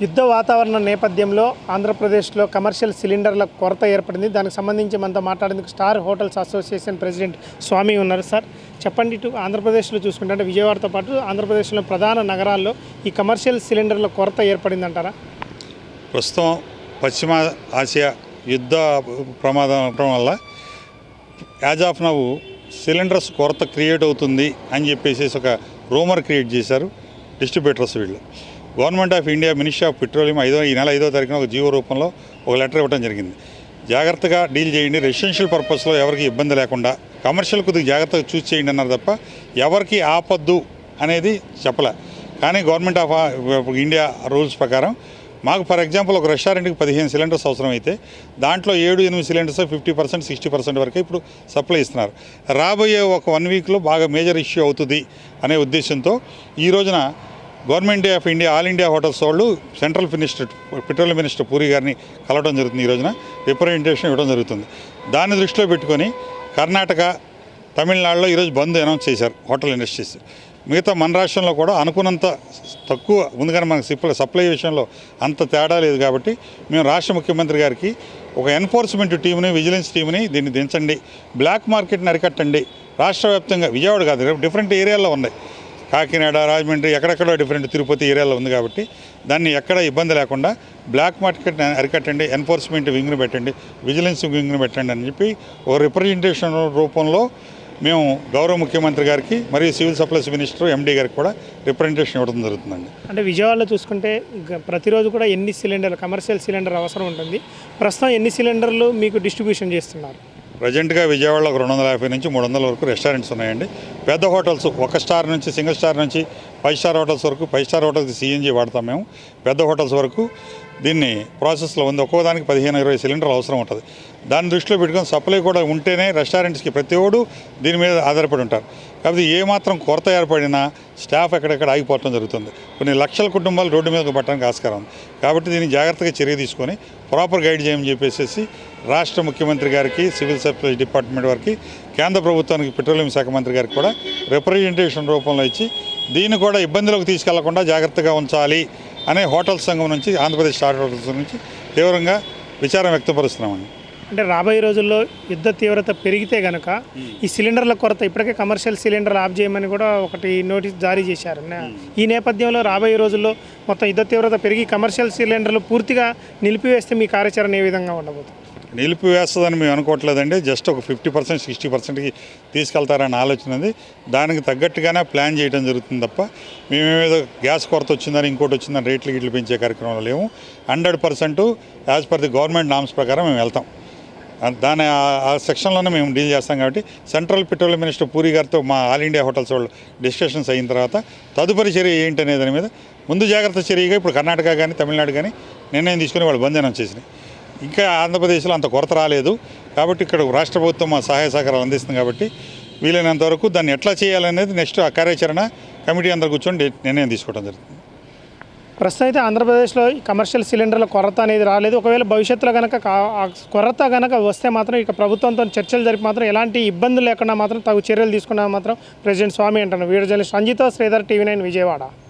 యుద్ధ వాతావరణ నేపథ్యంలో ఆంధ్రప్రదేశ్లో కమర్షియల్ సిలిండర్ల కొరత ఏర్పడింది. దానికి సంబంధించి మనతో మాట్లాడేందుకు స్టార్ హోటల్స్ అసోసియేషన్ ప్రెసిడెంట్ స్వామి ఉన్నారు. సార్ చెప్పండి, ఇటు ఆంధ్రప్రదేశ్లో చూసుకుంటే అంటే విజయవాడతో పాటు ఆంధ్రప్రదేశ్లో ప్రధాన నగరాల్లో ఈ కమర్షియల్ సిలిండర్ల కొరత ఏర్పడిందంటారా? ప్రస్తుతం పశ్చిమ ఆసియా యుద్ధ ప్రమాదం వల్ల యాజ్ ఆఫ్ నవ్ సిలిండర్స్ కొరత క్రియేట్ అవుతుంది అని చెప్పేసి ఒక రూమర్ క్రియేట్ చేశారు డిస్ట్రిబ్యూటర్స్. వీళ్ళు government of India ministry of petroleum ఈ నెల 5వ తారీఖున ఒక జీవో రూపంలో ఒక లెటర్ ఇవ్వడం జరిగింది. జాగ్రత్తగా డీల్ చేయండి, రెసిడెన్షియల్ పర్పస్లో ఎవరికి ఇబ్బంది లేకుండా కమర్షియల్ కొద్దిగా జాగ్రత్తగా చూస్ చేయండి అన్నారు తప్ప ఎవరికి ఆపద్దు అనేది చెప్పలే. కానీ గవర్నమెంట్ ఆఫ్ ఇండియా రూల్స్ ప్రకారం మాకు ఫర్ ఎగ్జాంపుల్ ఒక రెస్టారెంట్కి 15 సిలిండర్స్ అవసరం అయితే దాంట్లో 7-8 సిలిండర్స్ 50% 60% వరకు ఇప్పుడు సప్లై ఇస్తున్నారు. రాబోయే ఒక 1 వీక్లో బాగా మేజర్ ఇష్యూ అవుతుంది అనే ఉద్దేశంతో ఈ రోజున government of India all India hotels వాళ్ళు సెంట్రల్ పెట్రోలియం మినిస్టర్ పూరి గారిని కలవడం జరుగుతుంది. ఈ రోజున రిప్రజెంటేషన్ ఇవ్వడం జరుగుతుంది. దాన్ని దృష్టిలో పెట్టుకొని కర్ణాటక, తమిళనాడులో ఈరోజు బంద్ అనౌన్స్ చేశారు హోటల్ ఇండస్ట్రీస్. మిగతా మన రాష్ట్రంలో కూడా అనుకున్నంత తక్కువ ముందుగానే మనకు సప్లై విషయంలో అంత తేడా లేదు. కాబట్టి మేము రాష్ట్ర ముఖ్యమంత్రి గారికి ఒక ఎన్ఫోర్స్మెంట్ టీంని, విజిలెన్స్ టీంని దీన్ని దించండి, బ్లాక్ మార్కెట్ని అరికట్టండి. రాష్ట్ర వ్యాప్తంగా విజయవాడ కాదు, డిఫరెంట్ ఏరియాల్లో ఉన్నాయి, కాకినాడ, రాజమండ్రి, ఎక్కడెక్కడో డిఫరెంట్ తిరుపతి ఏరియాలో ఉంది. కాబట్టి దాన్ని ఎక్కడ ఇబ్బంది లేకుండా బ్లాక్ మార్కెట్ని అరికట్టండి, ఎన్ఫోర్స్మెంట్ వింగ్ని పెట్టండి, విజిలెన్స్ వింగ్ని పెట్టండి అని చెప్పి ఒక రిప్రజెంటేషన్ రూపంలో మేము గౌరవ ముఖ్యమంత్రి గారికి మరియు సివిల్ సప్లైస్ మినిస్టర్ ఎండీ గారికి కూడా రిప్రజెంటేషన్ ఇవ్వడం జరుగుతుందండి. అంటే విజయవాడలో చూసుకుంటే ప్రతిరోజు కూడా ఎన్ని సిలిండర్లు కమర్షియల్ సిలిండర్ అవసరం ఉంటుంది? ప్రస్తుతం ఎన్ని సిలిండర్లు మీకు డిస్ట్రిబ్యూషన్ చేస్తున్నారు? ప్రజెంట్గా విజయవాడలో ఒక 250 నుంచి 300 వరకు రెస్టారెంట్స్ ఉన్నాయండి. పెద్ద హోటల్స్ 1 స్టార్ నుంచి, సింగిల్ స్టార్ నుంచి 5 స్టార్ హోటల్స్ వరకు, 5 స్టార్ హోటల్స్కి సిఎన్జీ వాడతాం మేము. పెద్ద హోటల్స్ వరకు దీన్ని ప్రాసెస్లో ఉంది. ఒక్కోదానికి 15-20 సిలిండర్లు అవసరం ఉంటుంది. దాన్ని దృష్టిలో పెట్టుకొని సప్లై కూడా ఉంటేనే రెస్టారెంట్స్కి ప్రతి ఒడు దీని మీద ఆధారపడి ఉంటారు. కాబట్టి ఏమాత్రం కొరత ఏర్పడినా స్టాఫ్ ఎక్కడెక్కడ ఆగిపోవడం జరుగుతుంది. కొన్ని లక్షల కుటుంబాలు రోడ్డు మీదకి పట్టడానికి ఆస్కారం ఉంది. కాబట్టి దీన్ని జాగ్రత్తగా చర్య తీసుకొని ప్రాపర్ గైడ్ చేయమని చెప్పేసి రాష్ట్ర ముఖ్యమంత్రి గారికి, సివిల్ సప్లైస్ డిపార్ట్మెంట్ వారికి, కేంద్ర ప్రభుత్వానికి పెట్రోలియం శాఖ మంత్రి గారికి కూడా రిప్రజెంటేషన్ రూపంలో ఇచ్చి దీన్ని కూడా ఇబ్బందులకు తీసుకెళ్లకుండా జాగ్రత్తగా ఉంచాలి అనే హోటల్ సంఘం నుంచి, ఆంధ్రప్రదేశ్ స్టార్ హోటల్స్ నుంచి తీవ్రంగా విచారం వ్యక్తపరుస్తున్నామండి. అంటే రాబోయే రోజుల్లో యుద్ధ తీవ్రత పెరిగితే కనుక ఈ సిలిండర్ల కొరత, ఇప్పటికే కమర్షియల్ సిలిండర్లు ఆఫ్ చేయమని కూడా ఒకటి నోటీస్ జారీ చేశారు. ఈ నేపథ్యంలో రాబోయే రోజుల్లో మొత్తం యుద్ధ తీవ్రత పెరిగి కమర్షియల్ సిలిండర్లు పూర్తిగా నిలిపివేస్తే మీ కార్యాచరణ ఏ విధంగా ఉండబోతుంది? నిలిపివేస్తుందని మేము అనుకోవట్లేదండి. జస్ట్ ఒక 50% 60%కి తీసుకెళ్తారని ఆలోచన ఉంది. దానికి తగ్గట్టుగానే ప్లాన్ చేయడం జరుగుతుంది తప్ప మేమేదో గ్యాస్ కొరత వచ్చిందని, ఇంకోటి వచ్చిందని రేట్లు గిట్లు పెంచే కార్యక్రమంలో లేవు. 100% as per the government norms ప్రకారం మేము వెళ్తాం. దాని ఆ సెక్షన్లోనే మేము డీల్ చేస్తాం. కాబట్టి సెంట్రల్ పెట్రోలియం మినిస్టర్ పూరి గారితో మా ఆల్ ఇండియా హోటల్స్ వాళ్ళు డిస్కషన్స్ అయిన తర్వాత తదుపరి చర్య ఏంటి అనే దాని మీద ముందు జాగ్రత్త చర్యగా ఇప్పుడు కర్ణాటక కానీ, తమిళనాడు కానీ నిర్ణయం తీసుకుని వాళ్ళు బంద్ అనౌన్స్ చేసినాయి. ఇంకా ఆంధ్రప్రదేశ్లో అంత కొరత రాలేదు. కాబట్టి ఇక్కడ రాష్ట్ర ప్రభుత్వం మా సహాయ సహకారాలు అందిస్తుంది. కాబట్టి వీలైనంత వరకు దాన్ని ఎట్లా చేయాలనేది నెక్స్ట్ ఆ కార్యాచరణ కమిటీ అందరు కూర్చొని నిర్ణయం తీసుకోవడం జరుగుతుంది. ప్రస్తుతం అయితే ఆంధ్రప్రదేశ్లో ఈ కమర్షియల్ సిలిండర్ల కొరత అనేది రాలేదు. ఒకవేళ భవిష్యత్తులో కనుక కొరత కనుక వస్తే మాత్రం ఇక ప్రభుత్వంతో చర్చలు జరిపి మాత్రం ఎలాంటి ఇబ్బందులు లేకుండా మాత్రం తగు చర్యలు తీసుకున్నా మాత్రం ప్రెసిడెంట్ స్వామి అంటున్నారు. వీడియో జర్నలిస్ట్ రంజిత శ్రీధర్, TV9 విజయవాడ.